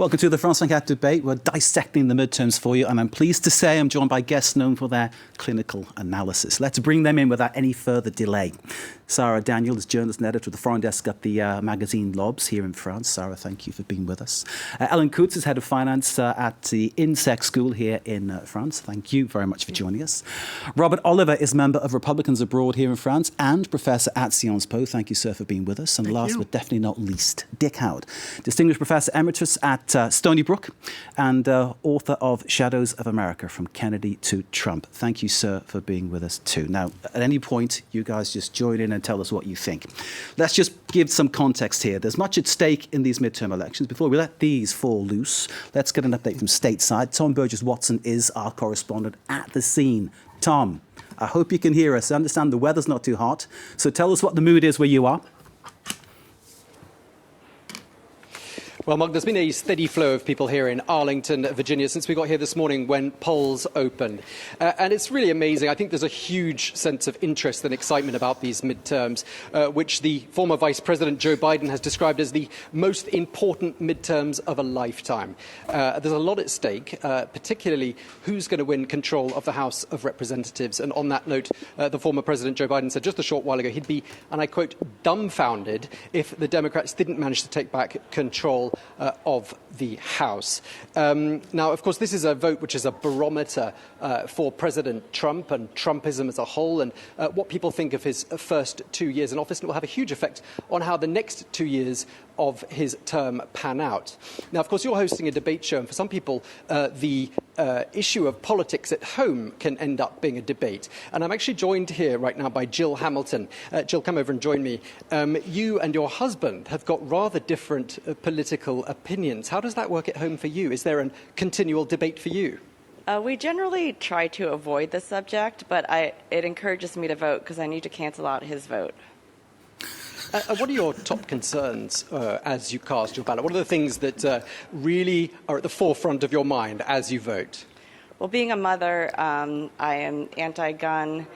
Welcome to the France 24 debate. We're dissecting the midterms for you, and I'm pleased to say I'm joined by guests known for their clinical analysis. Let's bring them in without any further delay. Sarah Daniel is journalist and editor of the foreign desk at the magazine Lobs here in France. Sarah, thank you for being with us. Ellen Coutts is head of finance at the INSEC School here in France. Thank you very much for joining us. Robert Oliver is member of Republicans Abroad here in France and professor at Sciences Po. Thank you, sir, for being with us. And last but definitely not least, Dick Howard, distinguished professor emeritus at Stony Brook and author of Shadows of America, From Kennedy to Trump. Thank you, sir, for being with us too. Now, at any point, you guys just join in and tell us what you think. Let's just give some context here. There's much at stake in these midterm elections. Before we let these fall loose, let's get an update from stateside. Tom Burgess-Watson is our correspondent at the scene. Tom, I hope you can hear us. I understand the weather's not too hot, so tell us what the mood is where you are. Well, Mark, there's been a steady flow of people here in Arlington, Virginia, since we got here this morning when polls opened. And it's really amazing. I think there's a huge sense of interest and excitement about these midterms, which the former Vice President Joe Biden has described as the most important midterms of a lifetime. There's a lot at stake, particularly who's going to win control of the House of Representatives. And on that note, the former President Joe Biden said just a short while ago he'd be, and I quote, dumbfounded if the Democrats didn't manage to take back control of the House. Now, of course, this is a vote which is a barometer for President Trump and Trumpism as a whole, and what people think of his first 2 years in office. And it will have a huge effect on how the next 2 years of his term pan out. Now, of course, you're hosting a debate show, and for some people, the issue of politics at home can end up being a debate. And I'm actually joined here right now by Jill Hamilton. Jill, come over and join me. You and your husband have got rather different political opinions. How does that work at home for you? Is there a continual debate for you? We generally try to avoid the subject, but it encourages me to vote because I need to cancel out his vote. What are your top concerns as you cast your ballot? What are the things that really are at the forefront of your mind as you vote? Well, being a mother, I am anti-gun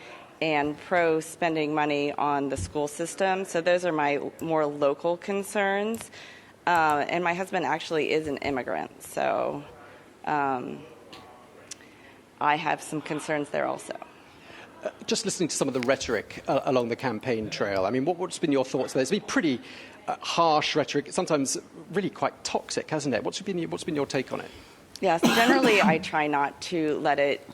and pro-spending money on the school system. So those are my more local concerns. And my husband actually is an immigrant, so I have some concerns there also. Just listening to some of the rhetoric along the campaign trail, I mean, what's been your thoughts there? It's been pretty harsh rhetoric, sometimes really quite toxic, hasn't it? What's been your take on it? Yes, generally I try not to let it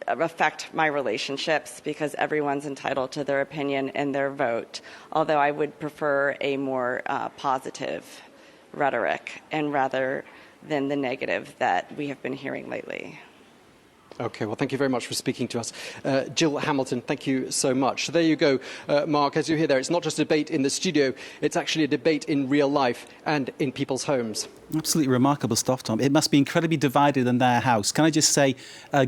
affect my relationships because everyone's entitled to their opinion and their vote, although I would prefer a more positive rhetoric and rather than the negative that we have been hearing lately. Okay, well, thank you very much for speaking to us. Jill Hamilton, thank you so much. So there you go, Mark. As you hear there, it's not just a debate in the studio, it's actually a debate in real life and in people's homes. Absolutely remarkable stuff, Tom. It must be incredibly divided in their house. Can I just say,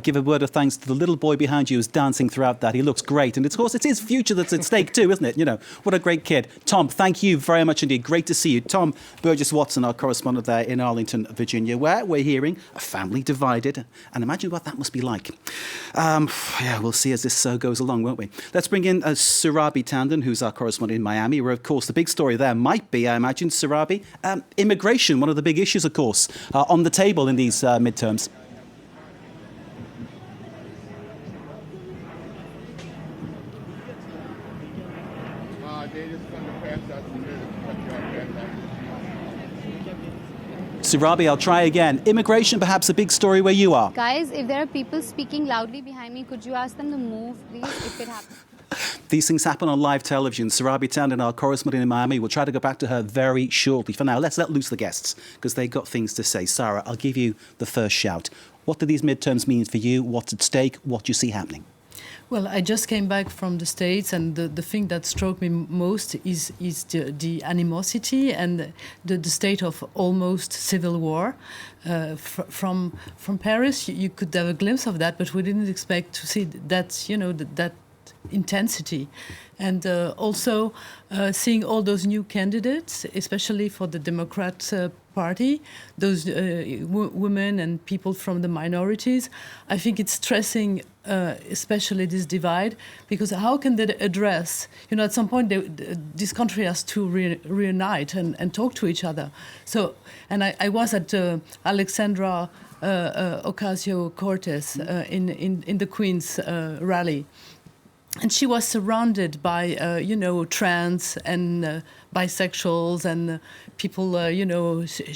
give a word of thanks to the little boy behind you who's dancing throughout that. He looks great. And of course, it's his future that's at stake too, isn't it? You know, what a great kid. Tom, thank you very much indeed. Great to see you. Tom Burgess-Watson, our correspondent there in Arlington, Virginia, where we're hearing a family divided. And imagine what that must be like. Yeah, we'll see as this goes along, won't we? Let's bring in Surabi Tandon, who's our correspondent in Miami, where, of course, the big story there might be, I imagine, Surabi, immigration, one of the big issues, of course, on the table in these midterms. Surabi, I'll try again. Immigration, perhaps a big story where you are. Guys, if there are people speaking loudly behind me, could you ask them to move, please, if it happens? These things happen on live television. Surabi Tandon, our correspondent in Miami, we'll try to go back to her very shortly. For now, let's let loose the guests, because they've got things to say. Sarah, I'll give you the first shout. What do these midterms mean for you? What's at stake? What do you see happening? Well, I just came back from the States, and the thing that struck me most is the animosity and the state of almost civil war. From Paris, you could have a glimpse of that, but we didn't expect to see that, you know, that intensity. And also seeing all those new candidates, especially for the Democrat Party, those women and people from the minorities, I think it's stressing especially this divide, because how can they address, at some point this country has to reunite and talk to each other. So, and I was at Alexandra Ocasio-Cortez in the Queen's rally. And she was surrounded by, trans and bisexuals and people,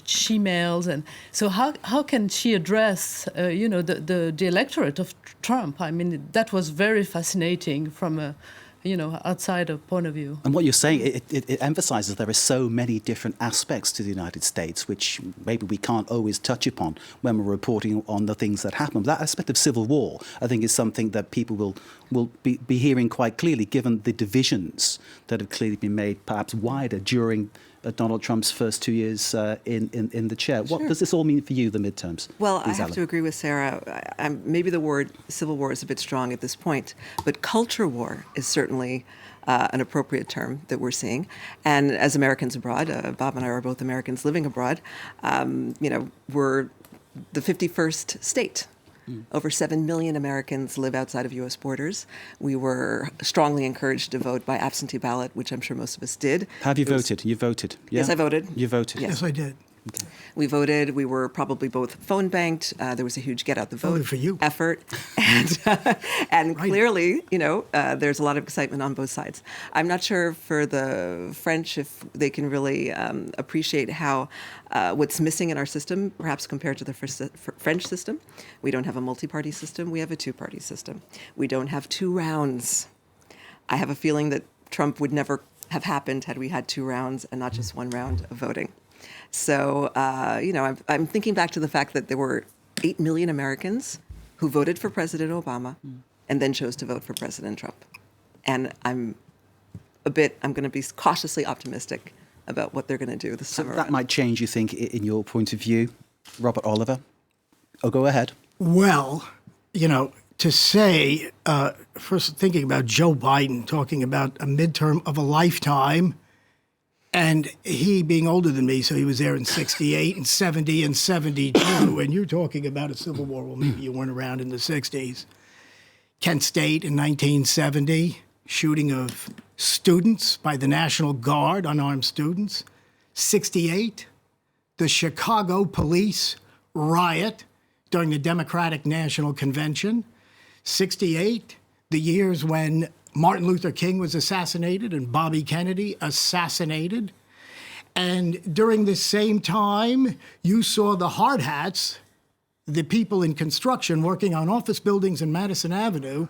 she-males. And so how can she address, the electorate of Trump? I mean, that was very fascinating from a, outsider point of view. And what you're saying, it emphasizes there are so many different aspects to the United States, which maybe we can't always touch upon when we're reporting on the things that happen. But that aspect of civil war, I think, is something that people will be hearing quite clearly, given the divisions that have clearly been made perhaps wider during Donald Trump's first 2 years in the chair. What does this all mean for you, the midterms? Well, I have to agree with Sarah. Maybe the word civil war is a bit strong at this point, but culture war is certainly an appropriate term that we're seeing. And as Americans abroad, Bob and I are both Americans living abroad, we're the 51st state. Over 7 million Americans live outside of U.S. borders. We were strongly encouraged to vote by absentee ballot, which I'm sure most of us did. Have you voted? You voted? Yeah? Yes, I voted. You voted? Yes, I did. Okay. We voted. We were probably both phone banked. There was a huge get out the vote Voted for you. effort, and clearly, there's a lot of excitement on both sides. I'm not sure for the French if they can really appreciate how what's missing in our system, perhaps compared to the French system. We don't have a multi-party system. We have a two-party system. We don't have 2 rounds. I have a feeling that Trump would never have happened had we had 2 rounds and not just 1 round of voting. So, I'm thinking back to the fact that there were 8 million Americans who voted for President Obama and then chose to vote for President Trump. And I'm going to be cautiously optimistic about what they're going to do this summer. That might change, you think, in your point of view, Robert Oliver? Oh, go ahead. Well, to say, first thinking about Joe Biden talking about a midterm of a lifetime, and he being older than me, so he was there in 68 and 70 and 72, and you're talking about a civil war. Well, maybe you weren't around in the 60s. Kent State in 1970, shooting of students by the National Guard, unarmed students. 68, the Chicago police riot during the Democratic National Convention. 68, the years when Martin Luther King was assassinated and Bobby Kennedy assassinated. And during this same time, you saw the hard hats, the people in construction working on office buildings in Madison Avenue,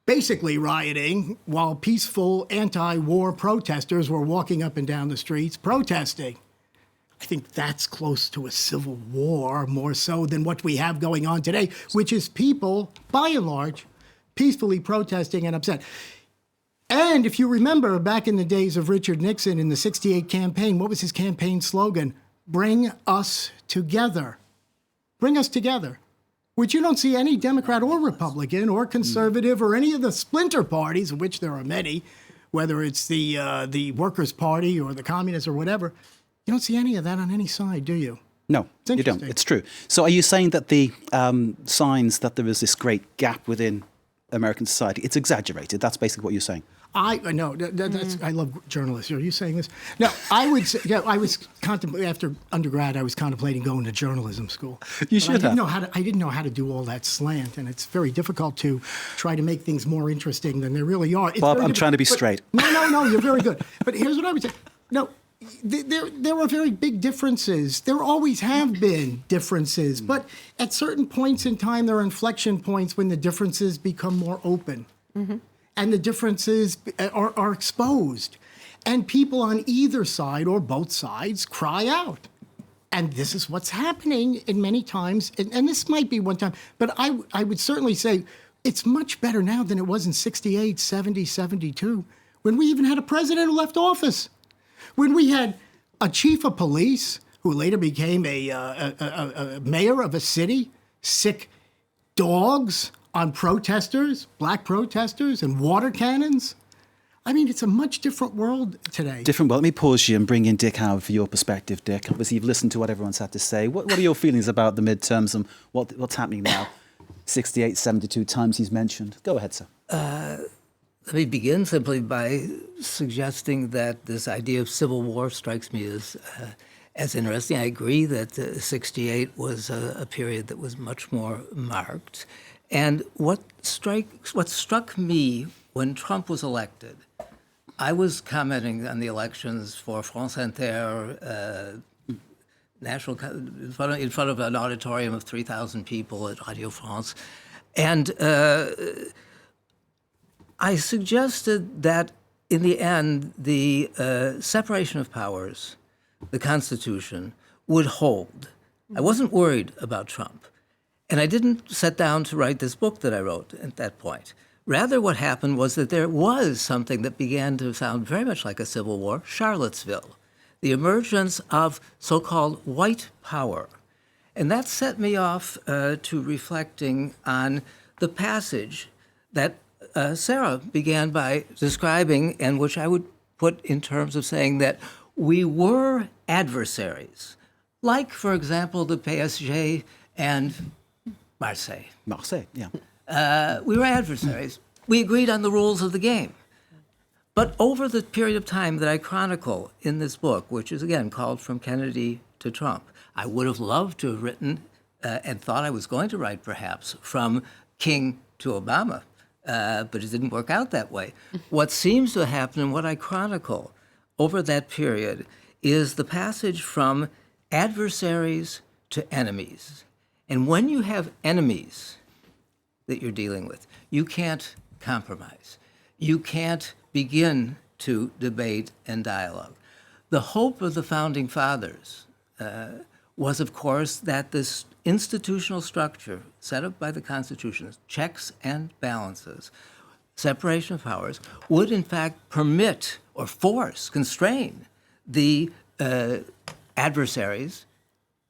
basically rioting while peaceful anti-war protesters were walking up and down the streets protesting. I think that's close to a civil war, more so than what we have going on today, which is people, by and large, peacefully protesting and upset. And if you remember back in the days of Richard Nixon in the 68 campaign, what was his campaign slogan? Bring us together. Bring us together. Which you don't see any Democrat or Republican or conservative or any of the splinter parties, of which there are many, whether it's the Workers' Party or the Communists or whatever. You don't see any of that on any side, do you? No, you don't. It's true. So are you saying that the signs that there is this great gap within American society, it's exaggerated? That's basically what you're saying. I love journalists. Are you saying this? No, I would say, I was contemplating, after undergrad, I was contemplating going to journalism school. You should have. I didn't know how to do all that slant, and it's very difficult to try to make things more interesting than they really are. Bob, I'm trying to be straight. No, you're very good. But here's what I would say. No, there are very big differences. There always have been differences. But at certain points in time, there are inflection points when the differences become more open. Mm-hmm. And the differences are exposed. And people on either side or both sides cry out. And this is what's happening in many times. And this might be one time. But I would certainly say it's much better now than it was in 68, 70, 72, when we even had a president who left office. When we had a chief of police who later became a mayor of a city, sick dogs on protesters, black protesters, and water cannons. I mean, it's a much different world today. Different world. Let me pause you and bring in Dick Howard for your perspective, Dick. Obviously, you've listened to what everyone's had to say. What are your feelings about the midterms and what's happening now? 68, 72 times he's mentioned. Go ahead, sir. Let me begin simply by suggesting that this idea of civil war strikes me as interesting. I agree that 68 was a period that was much more marked. And what struck me when Trump was elected, I was commenting on the elections for France Inter, in front of an auditorium of 3,000 people at Radio France. And I suggested that in the end, the separation of powers, the Constitution, would hold. I wasn't worried about Trump. And I didn't sit down to write this book that I wrote at that point. Rather, what happened was that there was something that began to sound very much like a civil war, Charlottesville, the emergence of so-called white power. And that set me off to reflecting on the passage that Sarah began by describing, and which I would put in terms of saying that we were adversaries, like, for example, the PSG and Marseille. Marseille, yeah. We were adversaries. We agreed on the rules of the game. But over the period of time that I chronicle in this book, which is, again, called From Kennedy to Trump, I would have loved to have written and thought I was going to write, perhaps, from King to Obama, but it didn't work out that way. What seems to happen and what I chronicle over that period is the passage from adversaries to enemies. And when you have enemies that you're dealing with, you can't compromise. You can't begin to debate and dialogue. The hope of the Founding Fathers was, of course, that this institutional structure set up by the Constitution, checks and balances, separation of powers, would in fact permit or force, constrain the adversaries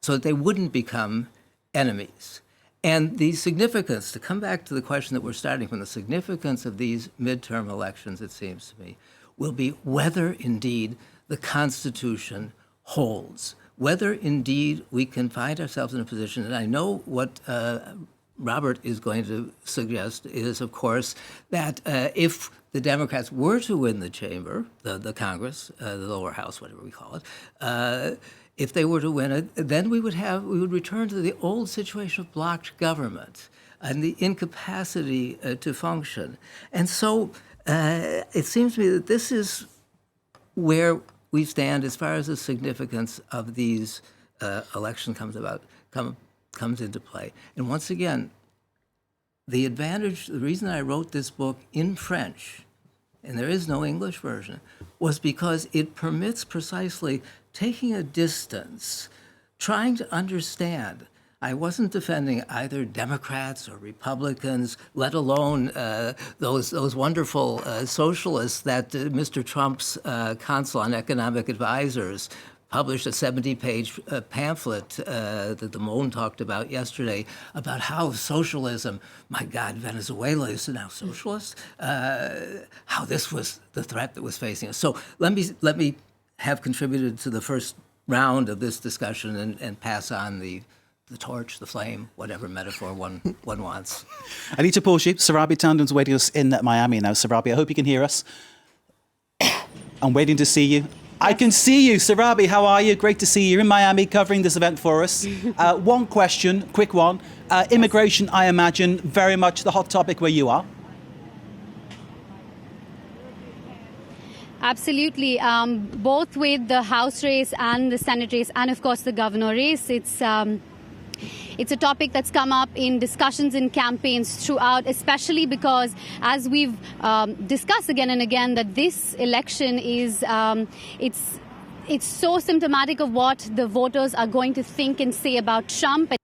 so that they wouldn't become enemies. And the significance, to come back to the question that we're starting from, the significance of these midterm elections, it seems to me, will be whether indeed the Constitution holds, whether indeed we can find ourselves in a position, and I know what Robert is going to suggest is, of course, that if the Democrats were to win the chamber, the Congress, the lower house, whatever we call it, if they were to win it, then we would return to the old situation of blocked government and the incapacity to function. And so it seems to me that this is where we stand as far as the significance of these elections comes into play. And once again, the reason I wrote this book in French, and there is no English version, was because it permits precisely taking a distance, trying to understand. I wasn't defending either Democrats or Republicans, let alone those wonderful socialists that Mr. Trump's Council on Economic Advisors published a 70-page pamphlet that the Monde talked about yesterday about how socialism, my God, Venezuela is now socialist, how this was the threat that was facing us. So let me have contributed to the first round of this discussion and pass on the torch, the flame, whatever metaphor one wants. I need to pause you. Sarabi Tandon's waiting us in Miami now. Sarabi, I hope you can hear us. I'm waiting to see you. I can see you. Sarabi, how are you? Great to see you. You're in Miami covering this event for us. One question, quick one. Immigration, I imagine, very much the hot topic where you are. Absolutely. Both with the House race and the Senate race and, of course, the governor race, it's a topic that's come up in discussions in campaigns throughout, especially because, as we've discussed again and again, that this election is it's so symptomatic of what the voters are going to think and say about Trump and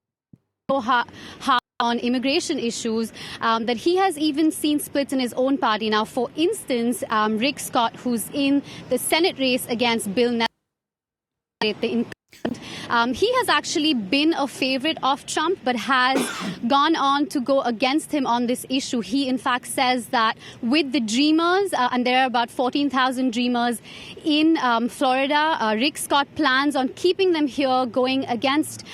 how on immigration issues, that he has even seen splits in his own party. Now, for instance, Rick Scott, who's in the Senate race against Bill Nelson, He has actually been a favorite of Trump, but has gone on to go against him on this issue. He, in fact, says that with the Dreamers, and there are about 14,000 Dreamers in Florida, Rick Scott plans on keeping them here, going against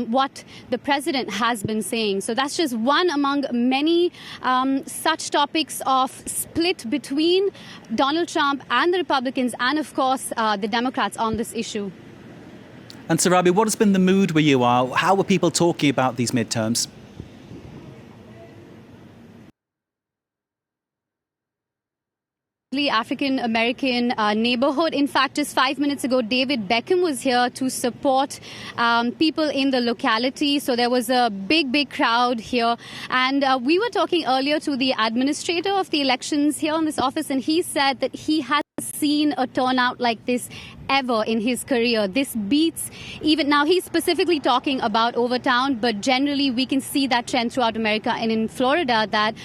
what the president has been saying. So that's just one among many such topics of split between Donald Trump and the Republicans and, of course, the Democrats on this issue. And Sarabi, what has been the mood where you are? How are people talking about these midterms? African-American neighborhood. In fact, just 5 minutes ago, David Beckham was here to support people in the locality. So there was a big crowd here. And we were talking earlier to the administrator of the elections here in this office, and he said that he has seen a turnout like this ever in his career. This beats even now. He's specifically talking about Overtown, but generally we can see that trend throughout America and in Florida that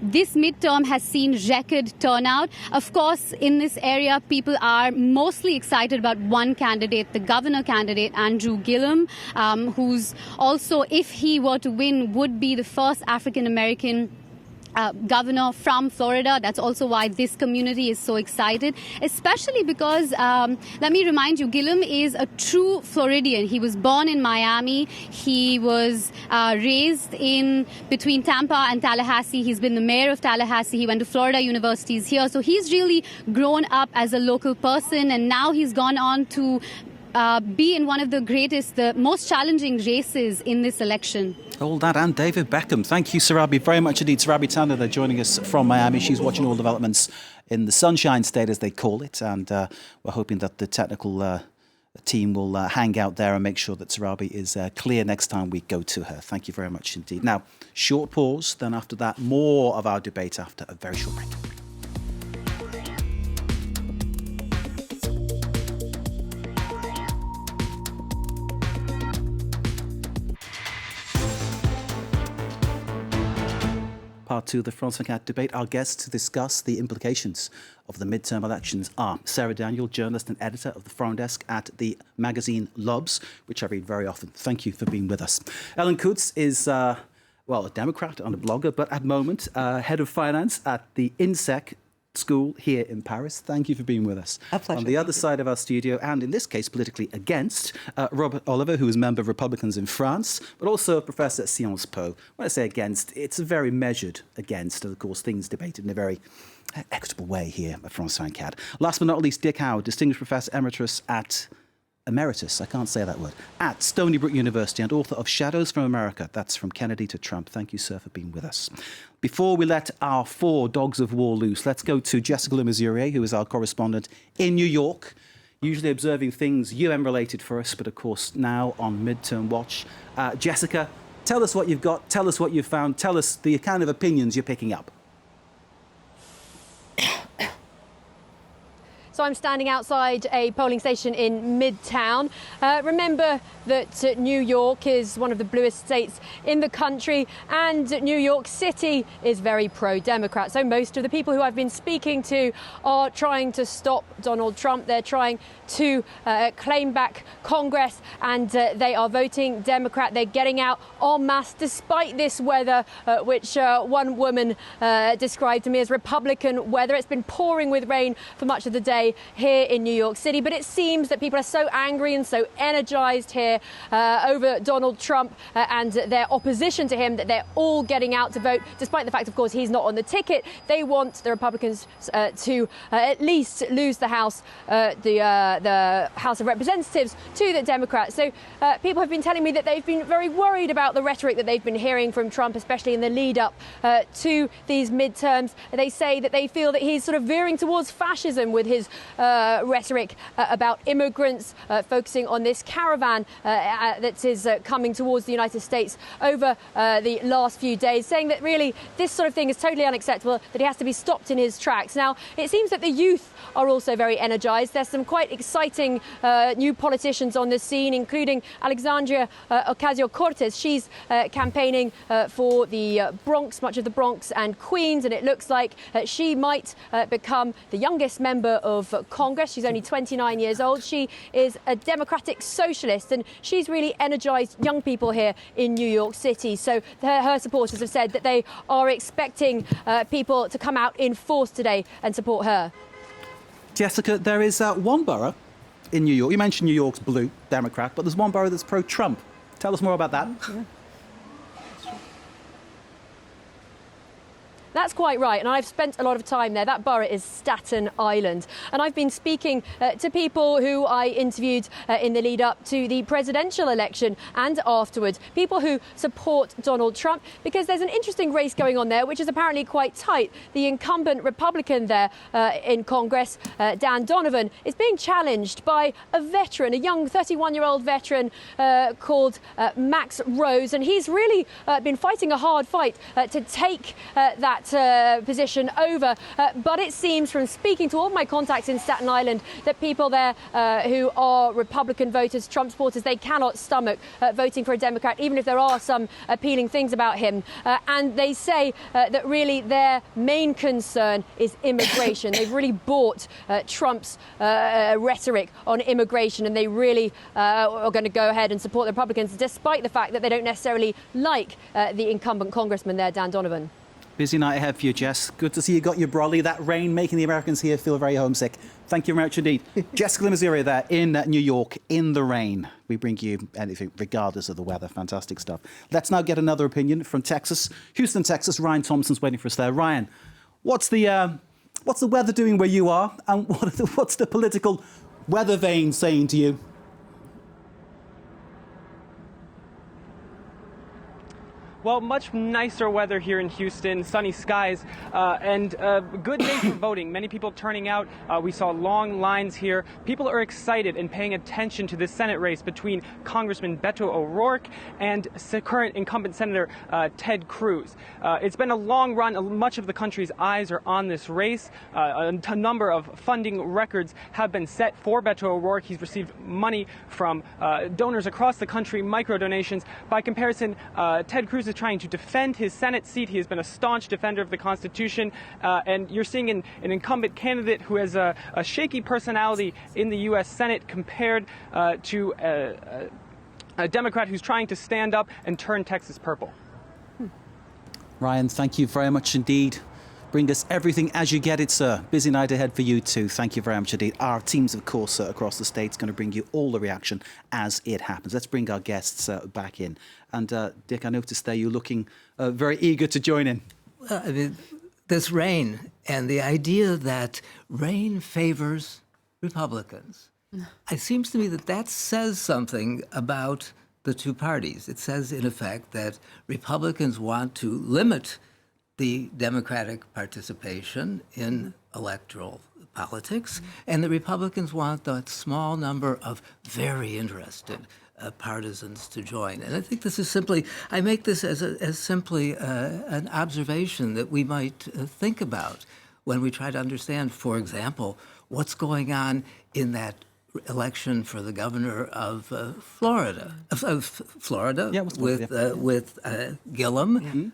this midterm has seen record turnout. Of course, in this area, people are mostly excited about one candidate, the governor candidate, Andrew Gillum, who's also, if he were to win, would be the first African-American governor from Florida. That's also why this community is so excited, especially because, let me remind you, Gillum is a true Floridian. He was born in Miami. He was raised in between Tampa and Tallahassee. He's been the mayor of Tallahassee. He went to Florida universities here. So he's really grown up as a local person, and now he's gone on to be in one of the most challenging races in this election. All that and David Beckham. Thank you, Sarabi, very much indeed. Sarabi Tanner, they're joining us from Miami. She's watching all developments in the Sunshine State, as they call it, and we're hoping that the technical team will hang out there and make sure that Sarabi is clear next time we go to her. Thank you very much indeed. Now, short pause, then after that, more of our debate after a very short break. Part two of the France 24 debate. Our guests to discuss the implications of the midterm elections are Sarah Daniel, journalist and editor of the Foreign Desk at the magazine Lobs, which I read very often. Thank you for being with us. Ellen Kutz is, a Democrat and a blogger, but at the moment, head of finance at the INSEC school here in Paris. Thank you for being with us. A pleasure. On the other side of our studio, and in this case politically against, Robert Oliver, who is a member of Republicans in France, but also a professor at Sciences Po. When I say against, it's a very measured against, and of course things debated in a very equitable way here at France 24. Last but not least, Dick Howard, distinguished professor emeritus at I can't say that word, at Stony Brook University and author of Shadows from America. That's from Kennedy to Trump. Thank you, sir, for being with us. Before we let our four dogs of war loose, let's go to Jessica Lemazurier, who is our correspondent in New York, usually observing things UN-related for us, but of course now on midterm watch. Jessica, tell us what you've got, tell us what you've found, tell us the kind of opinions you're picking up. So I'm standing outside a polling station in Midtown. Remember that New York is one of the bluest states in the country, and New York City is very pro-Democrat. So most of the people who I've been speaking to are trying to stop Donald Trump. They're trying to claim back Congress, and they are voting Democrat. They're getting out en masse despite this weather, which one woman described to me as Republican weather. It's been pouring with rain for much of the day here in New York City, but it seems that people are so angry and so energized here over Donald Trump and their opposition to him that they're all getting out to vote, despite the fact, of course, he's not on the ticket. They want the Republicans to at least lose the House, the House of Representatives, to the Democrats. So people have been telling me that they've been very worried about the rhetoric that they've been hearing from Trump, especially in the lead up to these midterms. They say that they feel that he's sort of veering towards fascism with his rhetoric about immigrants, focusing on this caravan that is coming towards the United States over the last few days, saying that really this sort of thing is totally unacceptable, that he has to be stopped in his tracks. Now, it seems that the youth are also very energized. There's some quite exciting new politicians on the scene, including Alexandria Ocasio-Cortez. She's campaigning for the Bronx, much of the Bronx and Queens, and it looks like she might become the youngest member of of Congress. She's only 29 years old. She is a democratic socialist, and she's really energized young people here in New York City. So her supporters have said that they are expecting people to come out in force today and support her. Jessica, there is one borough in New York. You mentioned New York's blue, Democrat, but there's one borough that's pro-Trump. Tell us more about that. That's quite right, and I've spent a lot of time there. That borough is Staten Island, and I've been speaking to people who I interviewed in the lead up to the presidential election and afterwards, people who support Donald Trump, because there's an interesting race going on there, which is apparently quite tight. The incumbent Republican there in Congress, Dan Donovan, is being challenged by a veteran, a young 31-year-old veteran called Max Rose, and he's really been fighting a hard fight to take that position over, but it seems from speaking to all of my contacts in Staten Island that people there who are Republican voters, Trump supporters, they cannot stomach voting for a Democrat, even if there are some appealing things about him. And they say that really their main concern is immigration. They've really bought Trump's rhetoric on immigration, and they really are going to go ahead and support the Republicans, despite the fact that they don't necessarily like the incumbent congressman there, Dan Donovan. Busy night ahead for you, Jess. Good to see you got your brolly. That rain making the Americans here feel very homesick. Thank you very much indeed. Jessica Limaziria there in New York, in the rain. We bring you anything regardless of the weather. Fantastic stuff. Let's now get another opinion from Texas. Houston, Texas. Ryan Thompson's waiting for us there. Ryan, what's the weather doing where you are? And what's the political weather vane saying to you? Well, much nicer weather here in Houston, sunny skies, and a good day for voting. Many people turning out. We saw long lines here. People are excited and paying attention to the Senate race between Congressman Beto O'Rourke and current incumbent Senator Ted Cruz. It's been a long run. Much of the country's eyes are on this race. A number of funding records have been set for Beto O'Rourke. He's received money from donors across the country, micro donations. By comparison, Ted Cruz is trying to defend his Senate seat. He has been a staunch defender of the Constitution, and you're seeing an incumbent candidate who has a shaky personality in the U.S. Senate compared to a Democrat who's trying to stand up and turn Texas purple. Ryan, thank you very much indeed. Bring us everything as you get it, sir. Busy night ahead for you too. Thank you very much indeed. Our teams, of course, across the state's going to bring you all the reaction as it happens. Let's bring our guests back in. And Dick, I noticed there you're looking very eager to join in. Well, I mean, this rain and the idea that rain favors Republicans. It seems to me that says something about the two parties. It says, in effect, that Republicans want to limit the Democratic participation in electoral politics, and the Republicans want that small number of very interested partisans to join. And I think this is simply, I make this as simply an observation that we might think about when we try to understand, for example, what's going on in that election for the governor of Florida, Yeah, with Gillum.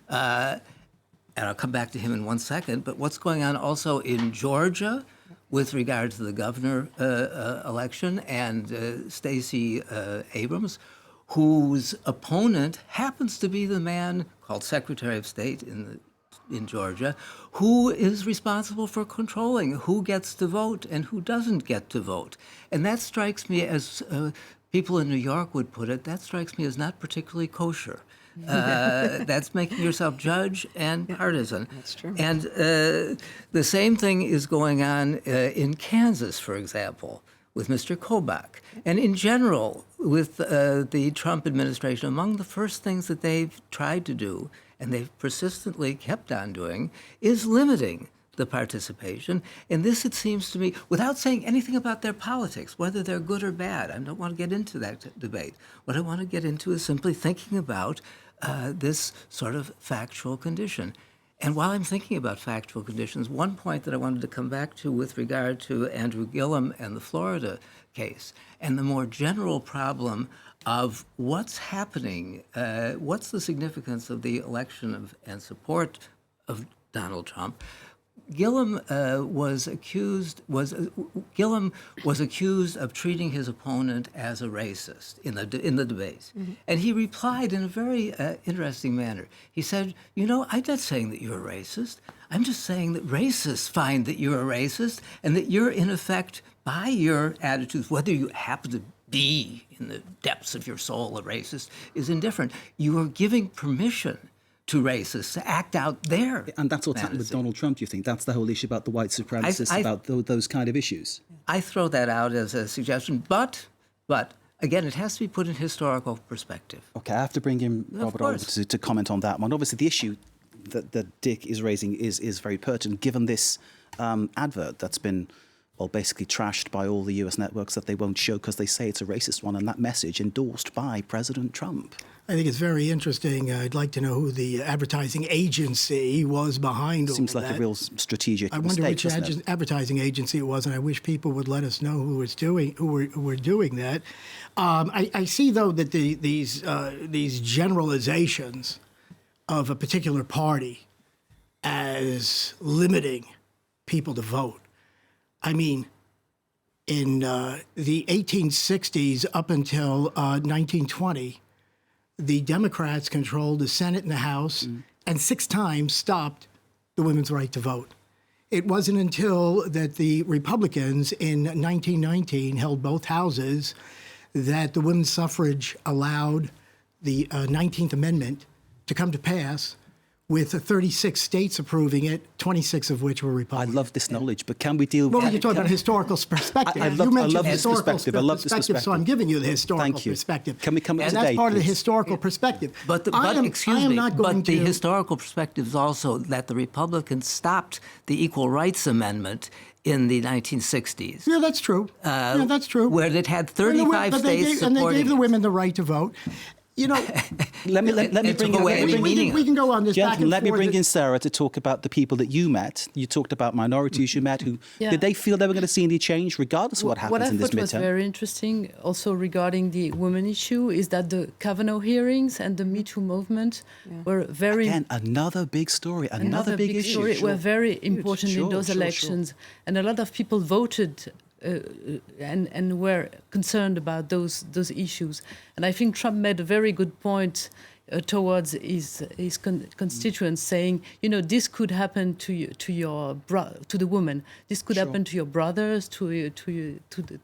And I'll come back to him in 1 second, but what's going on also in Georgia with regard to the governor election and Stacey Abrams, whose opponent happens to be the man called Secretary of State in Georgia, who is responsible for controlling who gets to vote and who doesn't get to vote. And that strikes me as, people in New York would put it, that strikes me as not particularly kosher. That's making yourself judge and partisan. That's true. And the same thing is going on in Kansas, for example, with Mr. Kobach. And in general, with the Trump administration, among the first things that they've tried to do, and they've persistently kept on doing, is limiting the participation. And this, it seems to me, without saying anything about their politics, whether they're good or bad, I don't want to get into that debate. What I want to get into is simply thinking about this sort of factual condition. And while I'm thinking about factual conditions, one point that I wanted to come back to with regard to Andrew Gillum and the Florida case, and the more general problem of what's happening, what's the significance of the election and support of Donald Trump, Gillum was accused of treating his opponent as a racist in the debates, and he replied in a very interesting manner. He said, "You know, I'm not saying that you're a racist. I'm just saying that racists find that you're a racist, and that you're in effect, by your attitudes, whether you happen to be in the depths of your soul a racist is indifferent. You are giving permission to racists to act out their And that's what's happened with Donald Trump, do you think? That's the whole issue about the white supremacists, about those kind of issues? I throw that out as a suggestion, but again, it has to be put in historical perspective. Okay, I have to bring in Robert Oliver to comment on that one. Obviously, the issue that Dick is raising is very pertinent, given this advert that's been, well, basically trashed by all the US networks that they won't show because they say it's a racist one, and that message endorsed by President Trump. I think it's very interesting. I'd like to know who the advertising agency was behind all Seems of like that. a real strategic I wonder mistake, which doesn't it? advertising agency it was, and I wish people would let us know who were doing that. I see, though, that these generalizations of a particular party as limiting people to vote. I mean, in the 1860s up until 1920, the Democrats controlled the Senate and the House, and 6 times stopped the women's right to vote. It wasn't until that the Republicans in 1919 held both houses that the women's suffrage allowed the 19th Amendment to come to pass, with 36 states approving it, 26 of which were I Republican. love this knowledge, but can we deal with... Well, you're talking about historical perspective. I You love mentioned this historical perspective. I love this perspective. so I'm giving you the historical Thank you. perspective. Can we come up and to that's date, part of the please? historical perspective. But I am not going the to... historical perspective is also that the Republicans stopped the Equal Rights Amendment in the 1960s. Yeah, that's true. Yeah, that's true. Where it had 35 But states and they supporting gave the it. women the right to vote. You know, Let me It bring took away in... any meaning. we can go on this back Gentlemen, and let me forth. bring in Sarah to talk about the people that you met. You talked about minorities you met. Yeah. Did they feel they were going to see any change, regardless of what happens What I in this thought was midterm? very interesting, also regarding the women issue, is that the Kavanaugh hearings and the Me Too movement were very Again, another big story, another big issue. story, were very important in those elections, and a lot of people voted and were concerned about those issues. And I think Trump made a very good point towards his constituents, saying, you know, this could happen to the woman. This could happen to your brothers, to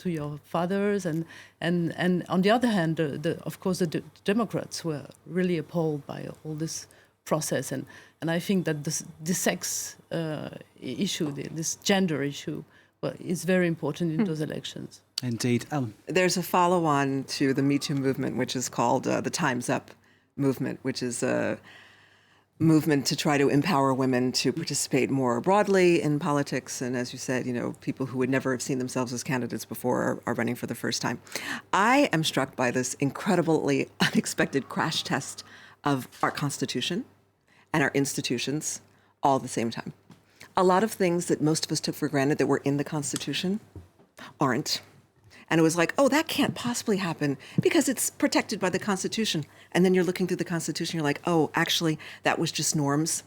your fathers, and on the other hand, of course, the Democrats were really appalled by all this process, and I think that the sex issue, this gender issue, is very important in those elections. Indeed. Alan. There's a follow-on to the Me Too movement, which is called the Time's Up movement, which is a movement to try to empower women to participate more broadly in politics. And as you said, you know, people who would never have seen themselves as candidates before are running for the first time. I am struck by this incredibly unexpected crash test of our Constitution and our institutions all at the same time. A lot of things that most of us took for granted that were in the Constitution aren't. And it was like, oh, that can't possibly happen because it's protected by the Constitution. And then you're looking through the Constitution, you're like, oh, actually, that was just norms.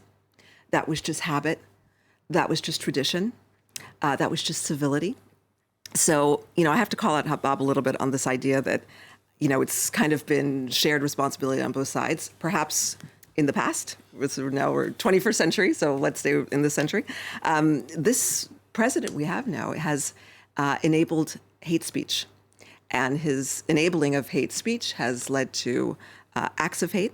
That was just habit. That was just tradition. That was just civility. So, you know, I have to call out Bob a little bit on this idea that, you know, it's kind of been shared responsibility on both sides. Perhaps in the past, now we're 21st century, so let's stay in this century. This president we have now has enabled hate speech, and his enabling of hate speech has led to acts of hate.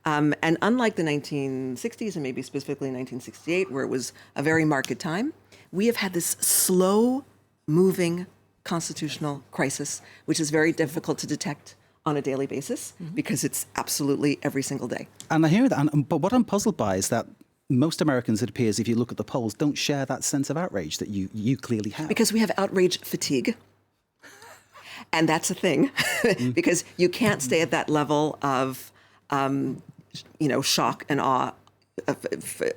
And unlike the 1960s, and maybe specifically 1968, where it was a very marked time, we have had this slow-moving constitutional crisis, which is very difficult to detect on a daily basis because it's absolutely every single day. And I hear that, but what I'm puzzled by is that most Americans, it appears, if you look at the polls, don't share that sense of outrage that you clearly have. Because we have outrage fatigue. And that's a thing, because you can't stay at that level of, you know, shock and awe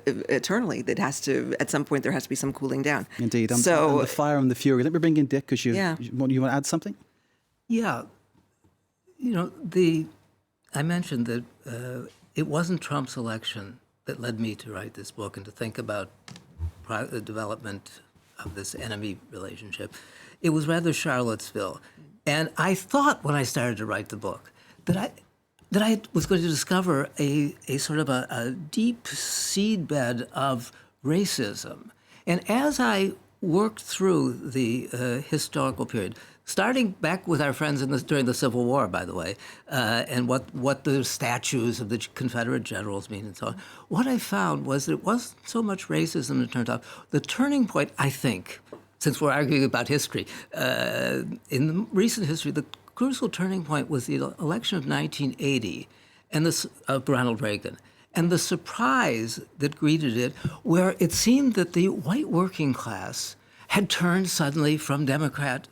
eternally. That has to, at some point, there has to be some cooling down. Indeed. And So the fire and the fury. Let me bring in Dick, because you want to add something? Yeah. You know, I mentioned that it wasn't Trump's election that led me to write this book and to think about the development of this enemy relationship, it was rather Charlottesville. And I thought when I started to write the book that I was going to discover a sort of a deep seedbed of racism. And as I worked through the historical period, starting back with our friends during the Civil War, by the way, and what the statues of the Confederate generals mean and so on, what I found was that it wasn't so much racism, it turned out. The turning point, I think, since we're arguing about history, in the recent history, the crucial turning point was the election of 1980 and of Ronald Reagan. And the surprise that greeted it, where it seemed that the white working class had turned suddenly from Democrat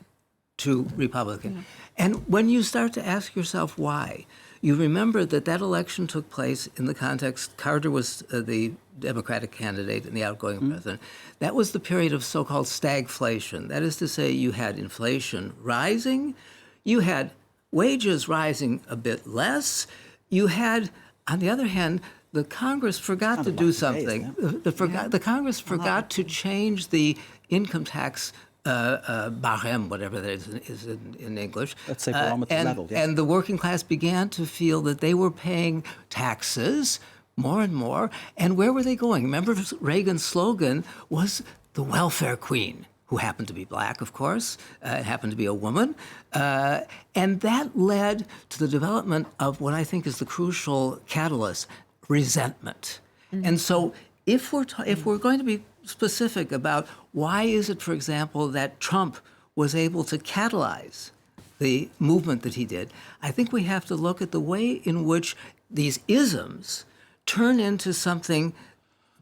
to Republican. Yeah. And when you start to ask yourself why, you remember that election took place in the context, Carter was the Democratic candidate and the outgoing president. That was the period of so-called stagflation. That is to say, you had inflation rising, you had wages rising a bit less, you had, on the other hand, the Congress forgot to do something. The Congress forgot to change the income tax barème, whatever that is in English. Let's say barometer level. Yes. And the working class began to feel that they were paying taxes more and more. And where were they going? Remember, Reagan's slogan was the welfare queen, who happened to be black, of course, happened to be a woman. And that led to the development of what I think is the crucial catalyst, resentment. And so if we're going to be specific about why is it, for example, that Trump was able to catalyze the movement that he did, I think we have to look at the way in which these isms turn into something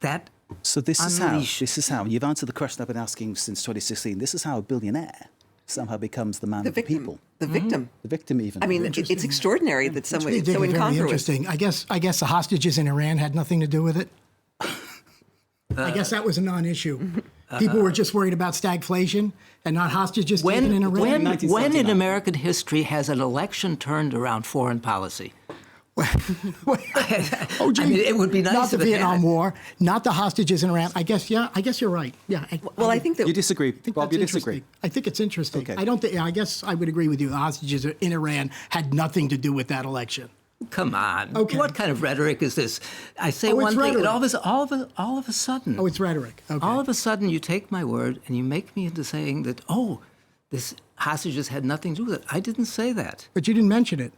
that So this is how you've answered the question I've been asking since 2016. This is how a billionaire somehow becomes the man of the people. The victim. The victim, even. I mean, it's extraordinary that someone so very incongruous. Interesting. I guess the hostages in Iran had nothing to do with it. I guess that was a non-issue. People were just worried about stagflation and not hostages taken in Iran. When in American history has an election turned around foreign policy? Oh, gee, I mean, it would be nice not the if it Vietnam had. War, not the hostages in Iran. I guess you're right. Yeah. I think that you disagree, Bob. You that's disagree. interesting. I think it's interesting. Okay. I don't think. I guess I would agree with you. The hostages in Iran had nothing to do with that election. Come on. Okay. What kind of rhetoric is this? I say Oh, one it's thing, and rhetoric. all of a sudden. Oh, it's rhetoric. Okay. All of a sudden, you take my word and you make me into saying that, this hostages had nothing to do with it. I didn't say that. But you didn't mention it.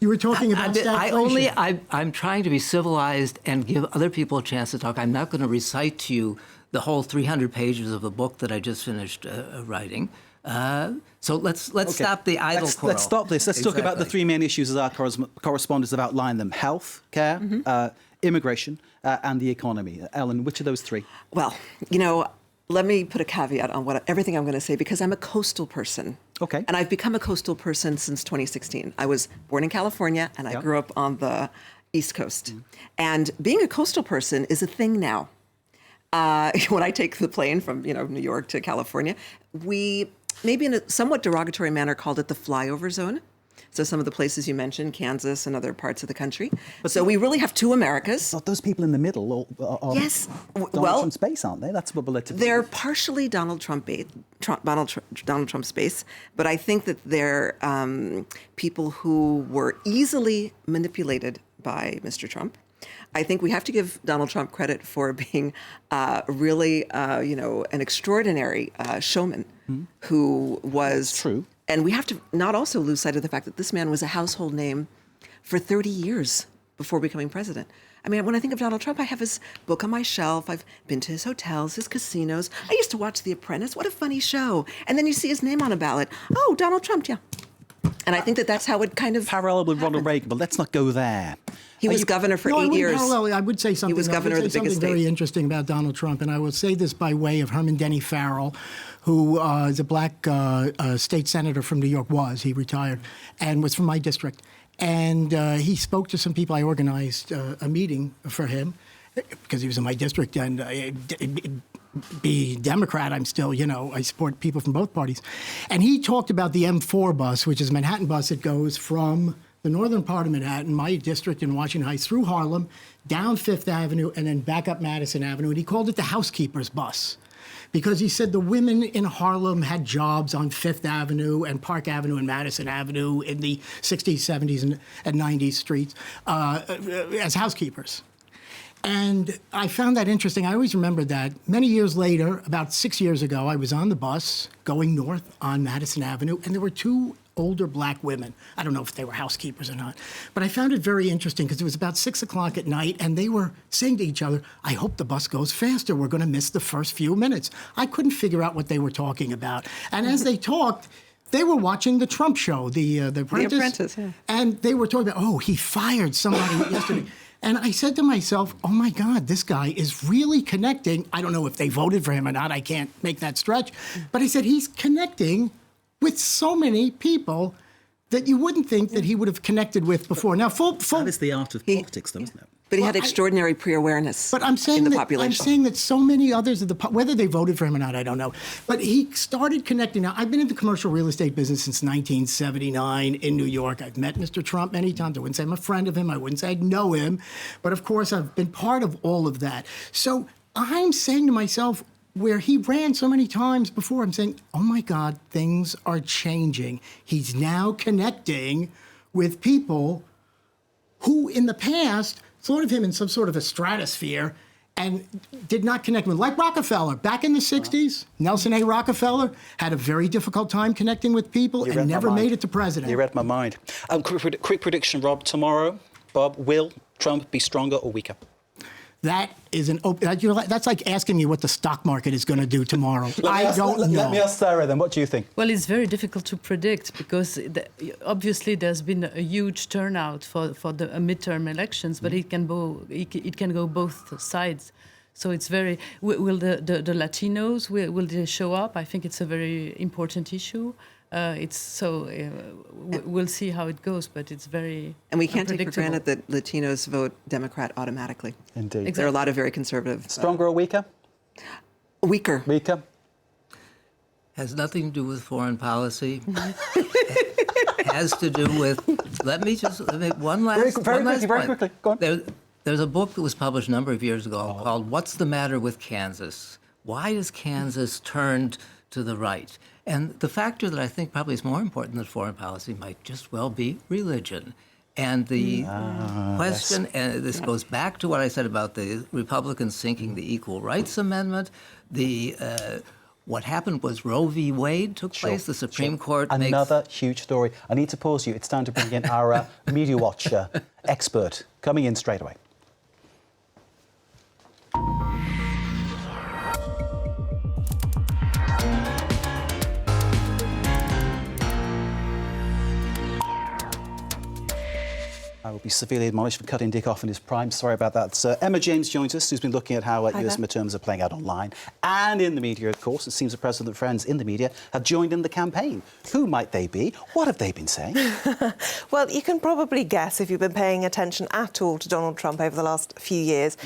You were talking about stagflation. I'm trying to be civilized and give other people a chance to talk. I'm not going to recite to you the whole 300 pages of a book that I just finished writing. So let's stop the idle quarrel. Let's stop this. Let's talk about the three main issues as our correspondents have outlined them: health care, immigration, and the economy. Ellen, which of those three? Well, let me put a caveat on everything I'm going to say, because I'm a coastal person. Okay. And I've become a coastal person since 2016. I was born in California, and I grew up on the East Coast. And being a coastal person is a thing now. When I take the plane from New York to California, we maybe in a somewhat derogatory manner called it the flyover zone. So some of the places you mentioned, Kansas and other parts of the country. But so we really have two Americas. But those people in the middle are yes, Donald Trump's base, aren't they? That's what we're led to believe. They're partially Donald Trump's base, but I think that they're people who were easily manipulated by Mr. Trump. I think we have to give Donald Trump credit for being really, an extraordinary showman who was true. And we have to not also lose sight of the fact that this man was a household name for 30 years before becoming president. I mean, when I think of Donald Trump, I have his book on my shelf. I've been to his hotels, his casinos. I used to watch The Apprentice. What a funny show. And then you see his name on a ballot. Oh, Donald Trump, yeah. And I think that that's how it kind of parallel with Ronald Reagan, but let's not go there. He was governor for 8 years. I would say something. He was governor of the biggest state. Very interesting about Donald Trump, and I will say this by way of Herman Denny Farrell, who is a black state senator from New York. He retired, and was from my district. And he spoke to some people. I organized a meeting for him because he was in my district, and be Democrat, I'm still, I support people from both parties. And he talked about the M4 bus, which is a Manhattan bus that goes from the northern part of Manhattan, my district in Washington Heights, through Harlem, down Fifth Avenue, and then back up Madison Avenue. And he called it the housekeeper's bus, because he said the women in Harlem had jobs on Fifth Avenue and Park Avenue and Madison Avenue in the 60s, 70s, and 90s streets as housekeepers. And I found that interesting. I always remembered that. Many years later, about 6 years ago, I was on the bus going north on Madison Avenue, and there were two older black women. I don't know if they were housekeepers or not, but I found it very interesting because it was about 6 o'clock at night, and they were saying to each other, I hope the bus goes faster. We're going to miss the first few minutes. I couldn't figure out what they were talking about. And as they talked, they were watching the Trump show, The Apprentice. The Apprentice, yeah. And they were talking about, oh, he fired somebody yesterday. And I said to myself, oh, my God, this guy is really connecting. I don't know if they voted for him or not. I can't make that stretch. But I said, he's connecting with so many people that you wouldn't think that he would have connected with before. Now, That is the art of politics, though, isn't it? But he had extraordinary pre-awareness But I'm saying in the that, population. I'm saying that so many others of the whether they voted for him or not, I don't know. But he started connecting. Now, I've been in the commercial real estate business since 1979 in New York. I've met Mr. Trump many times. I wouldn't say I'm a friend of him. I wouldn't say I know him. But of course, I've been part of all of that. So I'm saying to myself, where he ran so many times before, I'm saying, oh my God, things are changing. He's now connecting with people who in the past thought of him in some sort of a stratosphere and did not connect with, like Rockefeller. Back in the 60s, Nelson A. Rockefeller had a very difficult time connecting with people and never made it to president. You read my mind. Quick prediction, Rob. Tomorrow, Bob, will Trump be stronger or weaker? That is that's like asking me what the stock market is going to do tomorrow. I don't know. Let me ask Sarah then. What do you think? Well, it's very difficult to predict because obviously there's been a huge turnout for the midterm elections, but it can go both sides. So it's very. Will the Latinos will they show up? I think it's a very important issue. We'll see how it goes, but it's very And we can't take for unpredictable. granted that Latinos vote Democrat automatically. Indeed. There are a lot of very conservative. Stronger or weaker? Weaker. Weaker. Has nothing to do with foreign policy. It has to do with. Let me one last Very point. quickly. Go on. There's a book that was published a number of years ago called "What's the Matter with Kansas? Why is Kansas turned to the right?" And the factor that I think probably is more important than foreign policy might just well be religion. And the question, and this goes back to what I said about the Republicans sinking the Equal Rights Amendment. What happened was Roe v. Wade took place. The Supreme Court Another huge story. I need to pause you. It's time to bring in our Media Watch expert coming in straight away. I will be severely admonished for cutting Dick off in his prime. Sorry about that. Emma James joins us, who's been looking at how US midterms are playing out online and in the media, of course. It seems the President friends in the media have joined in the campaign. Who might they be? What have they been saying? Well, you can probably guess if you've been paying attention at all to Donald Trump over the last few years,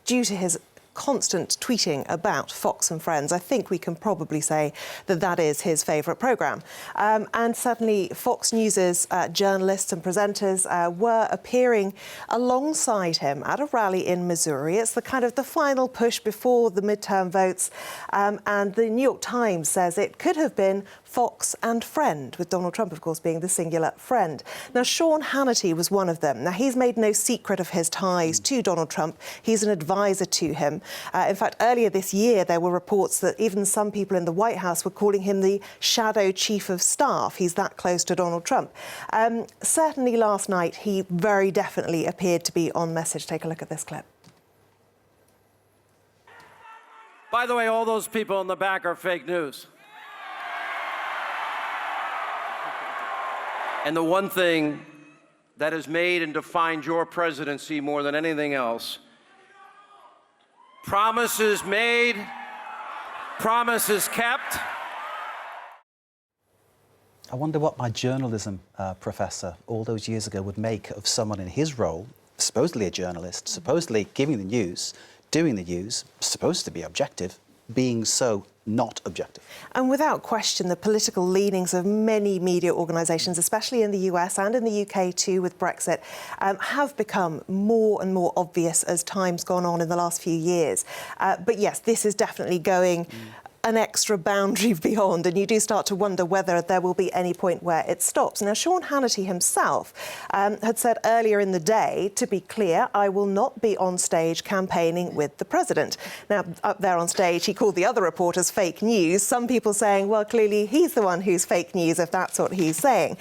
due to his constant tweeting about Fox and Friends, I think we can probably say that that is his favourite programme. And certainly Fox News's journalists and presenters were appearing alongside him at a rally in Missouri. It's the kind of the final push before the midterm votes. And the New York Times says it could have been Fox and Friend, with Donald Trump, of course, being the singular friend. Now, Sean Hannity was one of them. Now, he's made no secret of his ties to Donald Trump. He's an advisor to him. In fact, earlier this year, there were reports that even some people in the White House were calling him the shadow chief of staff. He's that close to Donald Trump. Certainly last night, he very definitely appeared to be on message. Take a look at this clip. By the way, all those people in the back are fake news. And the one thing that has made and defined your presidency more than anything else, promises made, promises kept. I wonder what my journalism professor all those years ago would make of someone in his role, supposedly a journalist, supposedly giving the news, doing the news, supposed to be objective, being so not objective. And without question, the political leanings of many media organisations, especially in the US and in the UK too with Brexit, have become more and more obvious as time's gone on in the last few years. But yes, this is definitely going an extra boundary beyond, and you do start to wonder whether there will be any point where it stops. Now, Sean Hannity himself had said earlier in the day, to be clear, I will not be on stage campaigning with the president. Now, up there on stage, he called the other reporters fake news. Some people saying, well, clearly he's the one who's fake news, if that's what he's saying.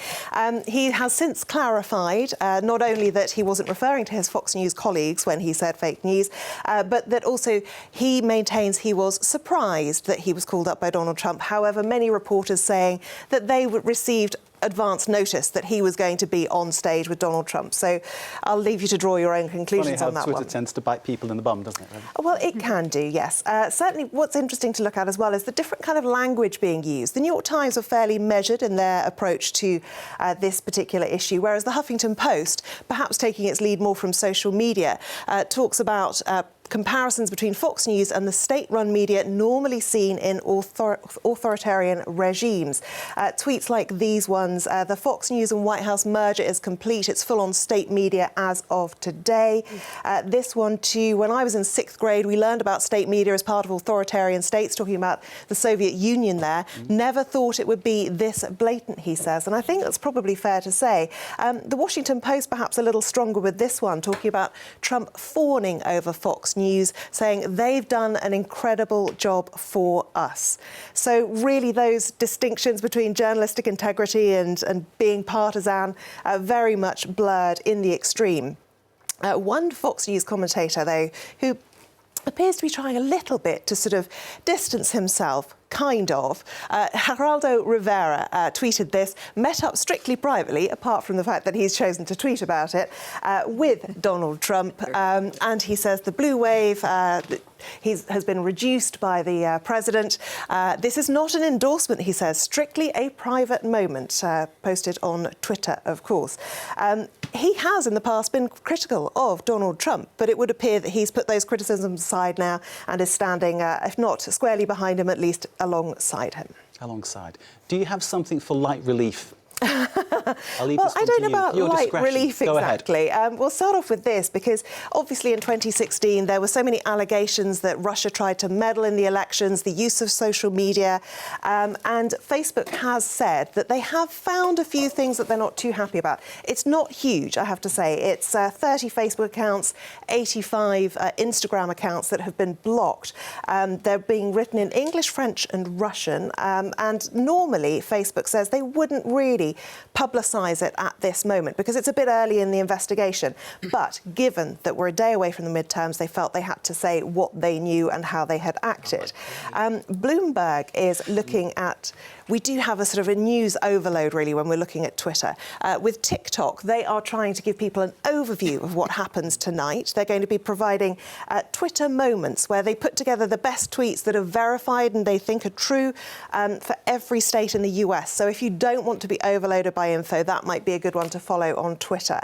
He has since clarified not only that he wasn't referring to his Fox News colleagues when he said fake news, but that also he maintains he was surprised that he was called up by Donald Trump. However, many reporters saying that they received advance notice that he was going to be on stage with Donald Trump. So I'll leave you to draw your own conclusions on that Twitter one. tends to bite people in the bum, doesn't it? Really? Well, it can do, yes. Certainly what's interesting to look at as well is the different kind of language being used. The New York Times were fairly measured in their approach to this particular issue, whereas the Huffington Post, perhaps taking its lead more from social media, talks about comparisons between Fox News and the state-run media normally seen in authoritarian regimes. Tweets like these ones, the Fox News and White House merger is complete. It's full-on state media as of today. This one too, when I was in 6th grade, we learned about state media as part of authoritarian states, talking about the Soviet Union there. Never thought it would be this blatant, he says. And I think that's probably fair to say. The Washington Post perhaps a little stronger with this one, talking about Trump fawning over Fox News, saying they've done an incredible job for us. So really those distinctions between journalistic integrity and being partisan are very much blurred in the extreme. One Fox News commentator, though, who appears to be trying a little bit to sort of distance himself, kind of. Geraldo Rivera tweeted this, met up strictly privately, apart from the fact that he's chosen to tweet about it, with Donald Trump. And he says the blue wave has been reduced by the president. This is not an endorsement, he says, strictly a private moment, posted on Twitter, of course. He has in the past been critical of Donald Trump, but it would appear that he's put those criticisms aside now and is standing, if not squarely behind him, at least alongside him. Alongside. Do you have something for light relief? Well, I don't know about light relief exactly. We'll start off with this because obviously in 2016 there were so many allegations that Russia tried to meddle in the elections, the use of social media, and Facebook has said that they have found a few things that they're not too happy about. It's not huge, I have to say. It's 30 Facebook accounts, 85 Instagram accounts that have been blocked. They're being written in English, French and Russian, and normally Facebook says they wouldn't really publicise it at this moment because it's a bit early in the investigation. But given that we're a day away from the midterms, they felt they had to say what they knew and how they had acted. Bloomberg is looking at... We do have a sort of a news overload, really, when we're looking at Twitter. With TikTok, they are trying to give people an overview of what happens tonight. They're going to be providing Twitter moments where they put together the best tweets that are verified and they think are true for every state in the US. So if you don't want to be overloaded by info, that might be a good one to follow on Twitter.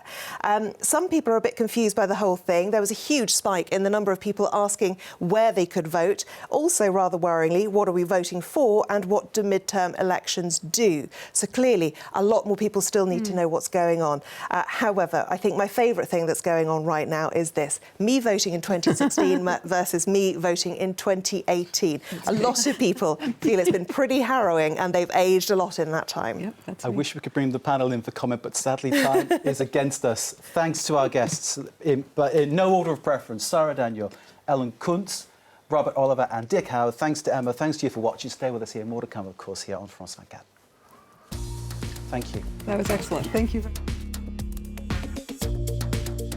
Some people are a bit confused by the whole thing. There was a huge spike in the number of people asking where they could vote. Also, rather worryingly, what are we voting for and what do midterm elections do? So clearly, a lot more people still need to know what's going on. However, I think my favourite thing that's going on right now is this. Me voting in 2016 versus me voting in 2018. A lot of people feel it's been pretty harrowing and they've aged a lot in that time. Yep, that's I wish we could bring the panel in for comment, but sadly time is against us. Thanks to our guests, but in no order of preference, Sarah Daniel, Ellen Kuntz, Robert Oliver and Dick Howard. Thanks to Emma. Thanks to you for watching. Stay with us here. More to come, of course, here on France 24. Thank you. That was excellent. Thank you.